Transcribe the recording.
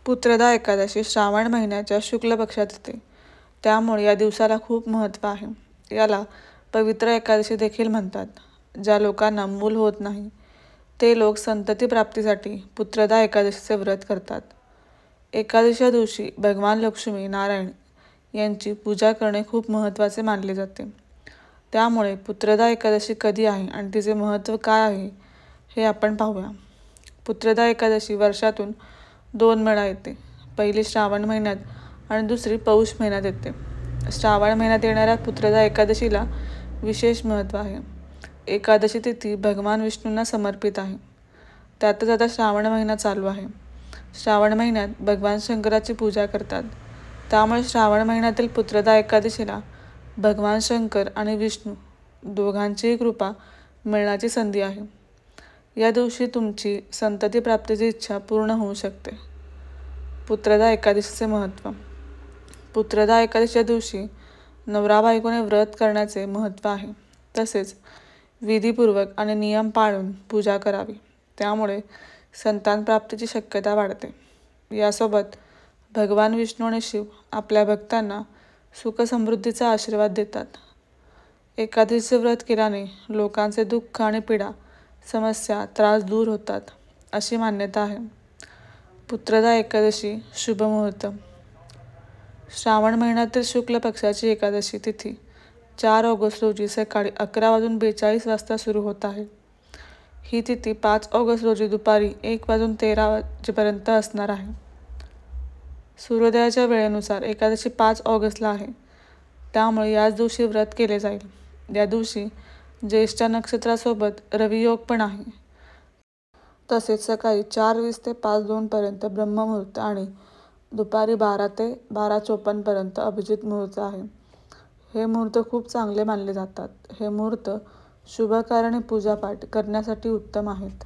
पुत्रदा एकादशी श्रावण महिन्याच्या शुक्ल पक्षात येते, त्यामुळे या दिवसाला खूप महत्त्व आहे. याला पवित्र एकादशी देखील म्हणतात. ज्या लोकांना मूल होत नाही ते लोक संतती प्राप्तीसाठी पुत्रदा एकादशीचे व्रत करतात. एकादशीच्या दिवशी भगवान लक्ष्मी नारायण यांची पूजा करणे खूप महत्त्वाचे मानले जाते. त्यामुळे पुत्रदा एकादशी कधी आहे आणि तिचे महत्त्व काय आहे हे आपण पाहूया. पुत्रदा एकादशी वर्षातून 2 वेळा येते. पहिली श्रावण महिन्यात आणि दुसरी पौष महिन्यात येते. श्रावण महिन्यात येणाऱ्या पुत्रदा एकादशीला विशेष महत्त्व आहे. एकादशी तिथी भगवान विष्णूंना समर्पित आहे. त्यातच आता श्रावण महिना चालू आहे. श्रावण महिन्यात भगवान शंकराची पूजा करतात. त्यामुळे श्रावण महिन्यातील पुत्रदा एकादशीला भगवान शंकर आणि विष्णू दोघांचीही कृपा मिळण्याची संधी आहे. या दिवशी तुमची संतती प्राप्तीची इच्छा पूर्ण होऊ शकते. पुत्रदा एकादशीचे महत्त्व. पुत्रदा एकादशीच्या दिवशी नवरा बायकोने व्रत करण्याचे महत्त्व आहे. तसेच विधीपूर्वक आणि नियम पाळून पूजा करावी, त्यामुळे संतान प्राप्तीची शक्यता वाढते. यासोबत भगवान विष्णू आणि शिव आपल्या भक्तांना सुखसमृद्धीचा आशीर्वाद देतात. एकादशीचे व्रत केल्याने लोकांचे दुःख आणि पीडा, समस्या, त्रास दूर होतात अशी मान्यता आहे. पुत्रदा एकादशी शुभ मुहूर्त. श्रावण महिन्यातील शुक्ल पक्षाची एकादशी तिथी 4 ऑगस्ट रोजी सकाळी 11:42 सुरू होत आहे. ही तिथी 5 ऑगस्ट रोजी दुपारी 1:13 वाजेपर्यंत असणार आहे. सूर्योदयाच्या वेळेनुसार एकादशी 5 ऑगस्टला आहे, त्यामुळे याच दिवशी व्रत केले जाईल. या दिवशी ज्येष्ठा नक्षत्रासोबत रवियोग पण आहे. तसेच सकाळी 4:20 ते 5:02 पर्यंत ब्रह्ममुहूर्त आणि दुपारी 12 ते 12:54 पर्यंत अभिजित मुहूर्त आहे. हे मुहूर्त खूप चांगले मानले जातात. हे मुहूर्त शुभ कार्य आणि पूजापाठ करण्यासाठी उत्तम आहेत.